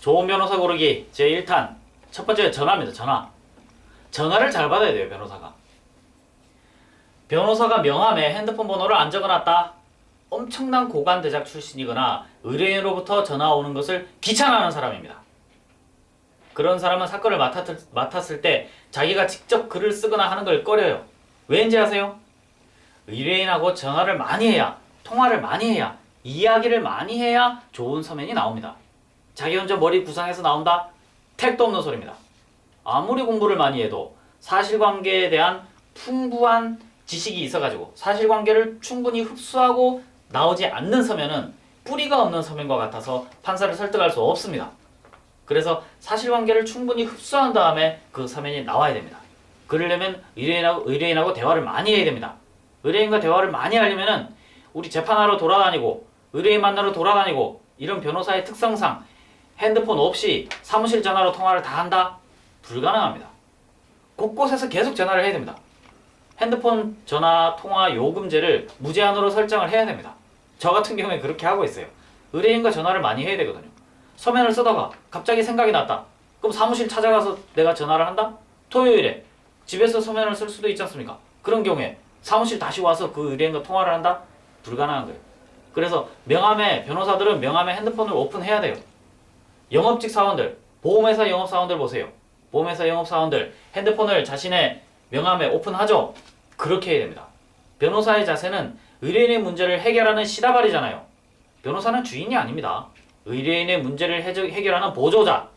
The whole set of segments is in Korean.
좋은 변호사 고르기 제1탄 첫 번째 전화입니다. 전화를 잘 받아야 돼요. 변호사가 명함에 핸드폰 번호를 안 적어놨다. 엄청난 고관 대작 출신이거나 의뢰인으로부터 전화 오는 것을 귀찮아하는 사람입니다. 그런 사람은 사건을 맡았을 때 자기가 직접 글을 쓰거나 하는 걸 꺼려요. 왜인지 아세요? 의뢰인하고 전화를 많이 해야, 통화를 많이 해야, 이야기를 많이 해야 좋은 서면이 나옵니다. 자기 혼자 머리 구상해서 나온다? 택도 없는 소리입니다. 아무리 공부를 많이 해도 사실관계에 대한 풍부한 지식이 있어가지고 사실관계를 충분히 흡수하고 나오지 않는 서면은 뿌리가 없는 서면과 같아서 판사를 설득할 수 없습니다. 그래서 사실관계를 충분히 흡수한 다음에 그 서면이 나와야 됩니다. 그러려면 의뢰인하고 대화를 많이 해야 됩니다. 의뢰인과 대화를 많이 하려면은 우리 재판하러 돌아다니고 의뢰인 만나러 돌아다니고 이런 변호사의 특성상 핸드폰 없이 사무실 전화로 통화를 다 한다? 불가능합니다. 곳곳에서 계속 전화를 해야 됩니다. 핸드폰 전화 통화 요금제를 무제한으로 설정을 해야 됩니다. 저 같은 경우에 그렇게 하고 있어요. 의뢰인과 전화를 많이 해야 되거든요. 서면을 쓰다가 갑자기 생각이 났다. 그럼 사무실 찾아가서 내가 전화를 한다? 토요일에 집에서 서면을 쓸 수도 있지 않습니까? 그런 경우에 사무실 다시 와서 그 의뢰인과 통화를 한다? 불가능한 거예요. 그래서 변호사들은 명함에 핸드폰을 오픈해야 돼요. 영업직 사원들, 보험회사 영업사원들 보세요. 보험회사 영업사원들 핸드폰을 자신의 명함에 오픈하죠? 그렇게 해야 됩니다. 변호사의 자세는 의뢰인의 문제를 해결하는 시다발이잖아요. 변호사는 주인이 아닙니다. 의뢰인의 문제를 해결하는 보조자,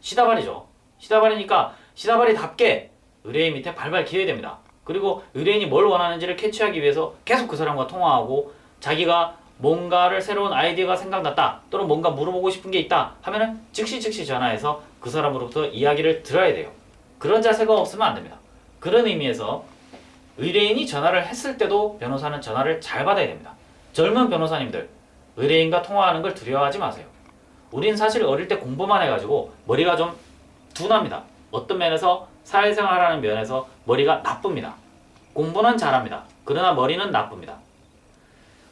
시다발이죠. 시다발이니까 시다발이답게 의뢰인 밑에 발발 기어야 됩니다. 그리고 의뢰인이 뭘 원하는지를 캐치하기 위해서 계속 그 사람과 통화하고 자기가 뭔가를 새로운 아이디어가 생각났다 또는 뭔가 물어보고 싶은 게 있다 하면은 즉시 전화해서 그 사람으로부터 이야기를 들어야 돼요. 그런 자세가 없으면 안 됩니다. 그런 의미에서 의뢰인이 전화를 했을 때도 변호사는 전화를 잘 받아야 됩니다. 젊은 변호사님들 의뢰인과 통화하는 걸 두려워하지 마세요. 우린 사실 어릴 때 공부만 해가지고 머리가 좀 둔합니다. 어떤 면에서 사회생활하는 면에서 머리가 나쁩니다. 공부는 잘합니다. 그러나 머리는 나쁩니다.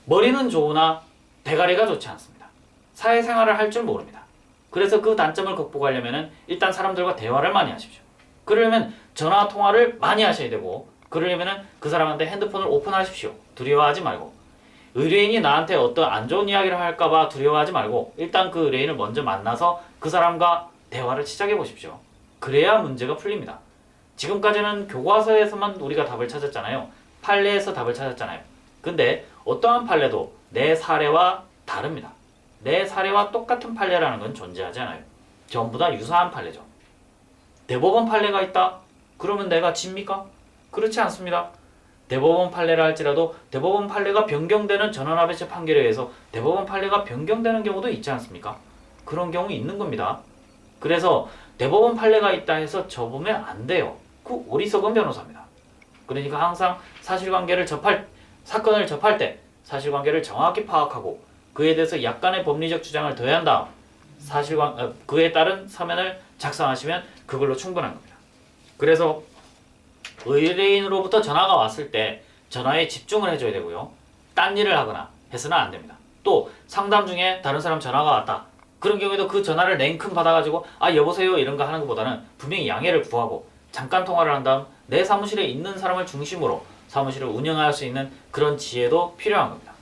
머리는 좋으나 대가리가 좋지 않습니다. 사회생활을 할 줄 모릅니다. 그래서 그 단점을 극복하려면 일단 사람들과 대화를 많이 하십시오. 그러려면 전화 통화를 많이 하셔야 되고 그러려면 그 사람한테 핸드폰을 오픈하십시오. 두려워하지 말고. 의뢰인이 나한테 어떤 안 좋은 이야기를 할까봐 두려워하지 말고 일단 그 의뢰인을 먼저 만나서 그 사람과 대화를 시작해 보십시오. 그래야 문제가 풀립니다. 지금까지는 교과서에서만 우리가 답을 찾았잖아요. 판례에서 답을 찾았잖아요. 근데 어떠한 판례도 내 사례와 다릅니다. 내 사례와 똑같은 판례라는 건 존재하지 않아요. 전부 다 유사한 판례죠. 대법원 판례가 있다? 그러면 내가 집니까? 그렇지 않습니다. 대법원 판례라 할지라도 대법원 판례가 변경되는 전원합의체 판결에 의해서 대법원 판례가 변경되는 경우도 있지 않습니까? 그런 경우 있는 겁니다. 그래서 대법원 판례가 있다 해서 접으면 안 돼요. 그 어리석은 변호사입니다. 그러니까 항상 사건을 접할 때 사실관계를 정확히 파악하고 그에 대해서 약간의 법리적 주장을 더한 다음 그에 따른 서면을 작성하시면 그걸로 충분한 겁니다. 그래서 의뢰인으로부터 전화가 왔을 때 전화에 집중을 해줘야 되고요. 딴 일을 하거나 해서는 안 됩니다. 또 상담 중에 다른 사람 전화가 왔다. 그런 경우에도 그 전화를 냉큼 받아가지고 여보세요 이런 거 하는 것보다는 분명히 양해를 구하고 잠깐 통화를 한 다음 내 사무실에 있는 사람을 중심으로 사무실을 운영할 수 있는 그런 지혜도 필요한 겁니다.